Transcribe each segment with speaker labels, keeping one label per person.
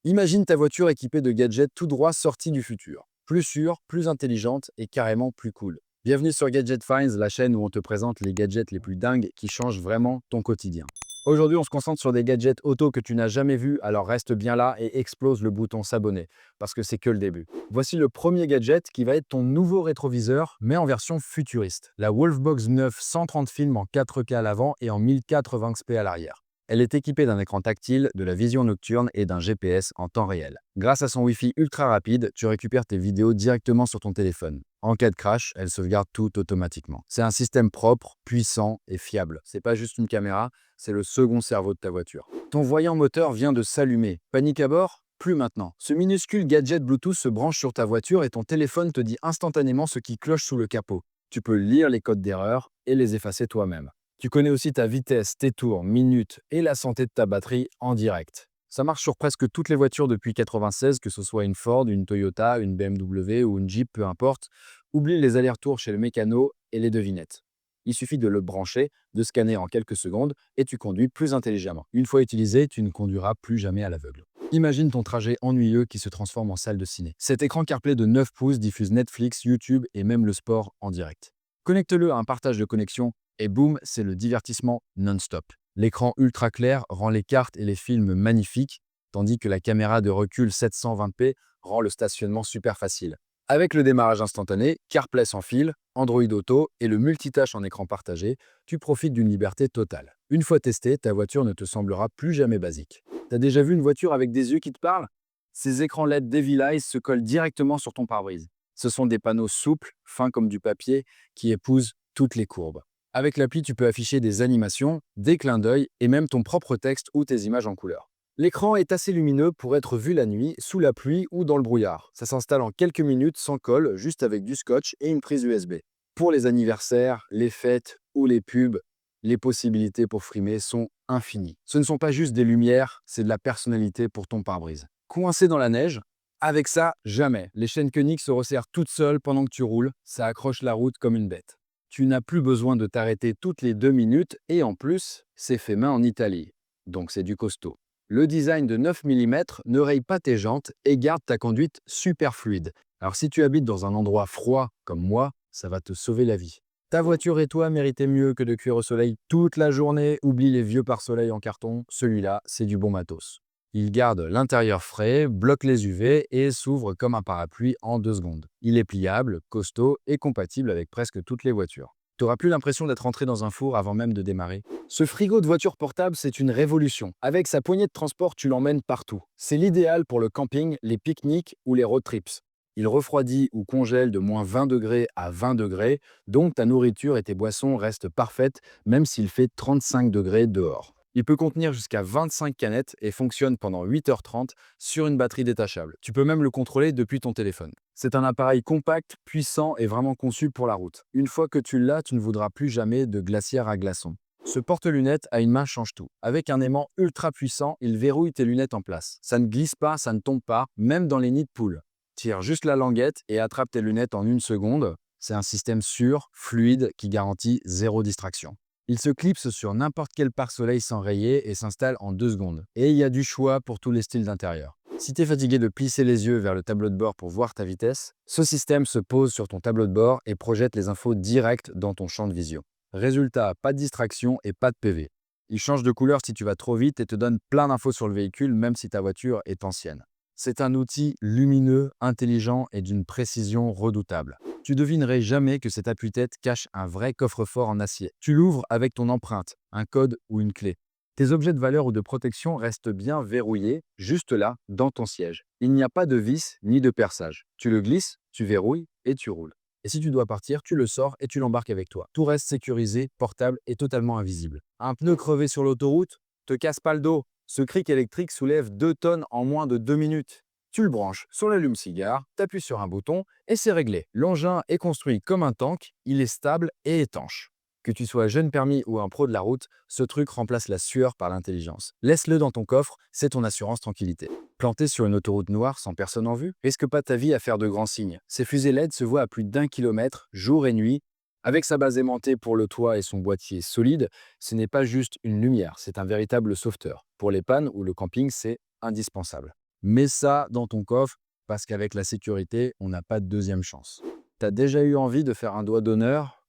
Speaker 1: Imagine ta voiture équipée de gadgets tout droit sortis du futur. Plus sûre, plus intelligente et carrément plus cool. Bienvenue sur Gadget Finds, la chaîne où on te présente les gadgets les plus dingues qui changent vraiment ton quotidien. Aujourd'hui, on se concentre sur des gadgets auto que tu n'as jamais vus, alors reste bien là et explose le bouton s'abonner, parce que c'est que le début. Voici le premier gadget qui va être ton nouveau rétroviseur, mais en version futuriste. La Wolfbox 9 130 films en 4K à l'avant et en 1080p à l'arrière. Elle est équipée d'un écran tactile, de la vision nocturne et d'un GPS en temps réel. Grâce à son Wi-Fi ultra rapide, tu récupères tes vidéos directement sur ton téléphone. En cas de crash, elle sauvegarde tout automatiquement. C'est un système propre, puissant et fiable. C'est pas juste une caméra, c'est le second cerveau de ta voiture. Ton voyant moteur vient de s'allumer. Panique à bord? Plus maintenant. Ce minuscule gadget Bluetooth se branche sur ta voiture et ton téléphone te dit instantanément ce qui cloche sous le capot. Tu peux lire les codes d'erreur et les effacer toi-même. Tu connais aussi ta vitesse, tes tours, minutes et la santé de ta batterie en direct. Ça marche sur presque toutes les voitures depuis 96, que ce soit une Ford, une Toyota, une BMW ou une Jeep, peu importe. Oublie les allers-retours chez le mécano et les devinettes. Il suffit de le brancher, de scanner en quelques secondes et tu conduis plus intelligemment. Une fois utilisé, tu ne conduiras plus jamais à l'aveugle. Imagine ton trajet ennuyeux qui se transforme en salle de ciné. Cet écran CarPlay de 9 pouces diffuse Netflix, YouTube et même le sport en direct. Connecte-le à un partage de connexion et boum, c'est le divertissement non-stop. L'écran ultra clair rend les cartes et les films magnifiques, tandis que la caméra de recul 720p rend le stationnement super facile. Avec le démarrage instantané, CarPlay sans fil, Android Auto et le multitâche en écran partagé, tu profites d'une liberté totale. Une fois testé, ta voiture ne te semblera plus jamais basique. T'as déjà vu une voiture avec des yeux qui te parlent? Ces écrans LED Devilize se collent directement sur ton pare-brise. Ce sont des panneaux souples, fins comme du papier, qui épousent toutes les courbes. Avec l'appli, tu peux afficher des animations, des clins d'œil et même ton propre texte ou tes images en couleur. L'écran est assez lumineux pour être vu la nuit, sous la pluie ou dans le brouillard. Ça s'installe en quelques minutes sans colle, juste avec du scotch et une prise USB. Pour les anniversaires, les fêtes ou les pubs, les possibilités pour frimer sont infinies. Ce ne sont pas juste des lumières, c'est de la personnalité pour ton pare-brise. Coincé dans la neige, avec ça, jamais. Les chaînes Koenig se resserrent toutes seules pendant que tu roules, ça accroche la route comme une bête. Tu n'as plus besoin de t'arrêter toutes les 2 minutes et en plus, c'est fait main en Italie. Donc c'est du costaud. Le design de 9 mm ne raye pas tes jantes et garde ta conduite super fluide. Alors si tu habites dans un endroit froid comme moi, ça va te sauver la vie. Ta voiture et toi méritez mieux que de cuire au soleil toute la journée. Oublie les vieux pare-soleil en carton, celui-là, c'est du bon matos. Il garde l'intérieur frais, bloque les UV et s'ouvre comme un parapluie en 2 secondes. Il est pliable, costaud et compatible avec presque toutes les voitures. Tu n'auras plus l'impression d'être entré dans un four avant même de démarrer. Ce frigo de voiture portable, c'est une révolution. Avec sa poignée de transport, tu l'emmènes partout. C'est l'idéal pour le camping, les pique-niques ou les road trips. Il refroidit ou congèle de moins 20 degrés à 20 degrés, donc ta nourriture et tes boissons restent parfaites même s'il fait 35 degrés dehors. Il peut contenir jusqu'à 25 canettes et fonctionne pendant 8h30 sur une batterie détachable. Tu peux même le contrôler depuis ton téléphone. C'est un appareil compact, puissant et vraiment conçu pour la route. Une fois que tu l'as, tu ne voudras plus jamais de glacière à glaçons. Ce porte-lunettes à une main change tout. Avec un aimant ultra puissant, il verrouille tes lunettes en place. Ça ne glisse pas, ça ne tombe pas, même dans les nids de poules. Tire juste la languette et attrape tes lunettes en 1 seconde. C'est un système sûr, fluide, qui garantit zéro distraction. Il se clipse sur n'importe quel pare-soleil sans rayer et s'installe en 2 secondes. Et il y a du choix pour tous les styles d'intérieur. Si tu es fatigué de plisser les yeux vers le tableau de bord pour voir ta vitesse, ce système se pose sur ton tableau de bord et projette les infos directes dans ton champ de vision. Résultat, pas de distraction et pas de PV. Il change de couleur si tu vas trop vite et te donne plein d'infos sur le véhicule même si ta voiture est ancienne. C'est un outil lumineux, intelligent et d'une précision redoutable. Tu devinerais jamais que cet appuie-tête cache un vrai coffre-fort en acier. Tu l'ouvres avec ton empreinte, un code ou une clé. Tes objets de valeur ou de protection restent bien verrouillés, juste là, dans ton siège. Il n'y a pas de vis ni de perçage. Tu le glisses, tu verrouilles et tu roules. Et si tu dois partir, tu le sors et tu l'embarques avec toi. Tout reste sécurisé, portable et totalement invisible. Un pneu crevé sur l'autoroute? Te casse pas le dos. Ce cric électrique soulève 2 tonnes en moins de 2 minutes. Tu le branches sur l'allume-cigare, t'appuies sur un bouton et c'est réglé. L'engin est construit comme un tank, il est stable et étanche. Que tu sois jeune permis ou un pro de la route, ce truc remplace la sueur par l'intelligence. Laisse-le dans ton coffre, c'est ton assurance tranquillité. Planté sur une autoroute noire sans personne en vue, risque pas ta vie à faire de grands signes. Ces fusées LED se voient à plus d'1 kilomètre, jour et nuit. Avec sa base aimantée pour le toit et son boîtier solide, ce n'est pas juste une lumière, c'est un véritable sauveteur. Pour les pannes ou le camping, c'est indispensable. Mets ça dans ton coffre parce qu'avec la sécurité, on n'a pas de deuxième chance. T'as déjà eu envie de faire un doigt d'honneur,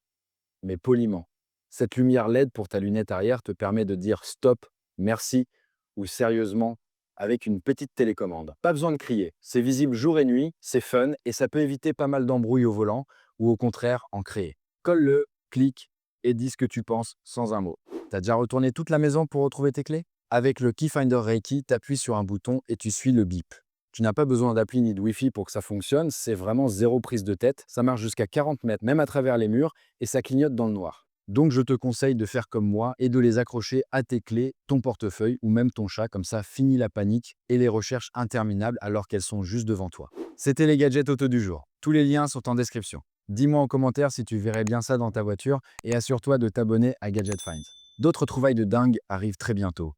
Speaker 1: mais poliment. Cette lumière LED pour ta lunette arrière te permet de dire stop, merci ou sérieusement avec une petite télécommande. Pas besoin de crier, c'est visible jour et nuit, c'est fun et ça peut éviter pas mal d'embrouilles au volant ou au contraire en créer. Colle-le, clique et dis ce que tu penses sans un mot. T'as déjà retourné toute la maison pour retrouver tes clés? Avec le Keyfinder Reiki, t'appuies sur un bouton et tu suis le bip. Tu n'as pas besoin d'appli ni de Wi-Fi pour que ça fonctionne, c'est vraiment zéro prise de tête, ça marche jusqu'à 40 mètres, même à travers les murs, et ça clignote dans le noir. Donc je te conseille de faire comme moi et de les accrocher à tes clés, ton portefeuille ou même ton chat, comme ça fini la panique et les recherches interminables alors qu'elles sont juste devant toi. C'était les gadgets auto du jour. Tous les liens sont en description. Dis-moi en commentaire si tu verrais bien ça dans ta voiture et assure-toi de t'abonner à Gadget Finds. D'autres trouvailles de dingue arrivent très bientôt.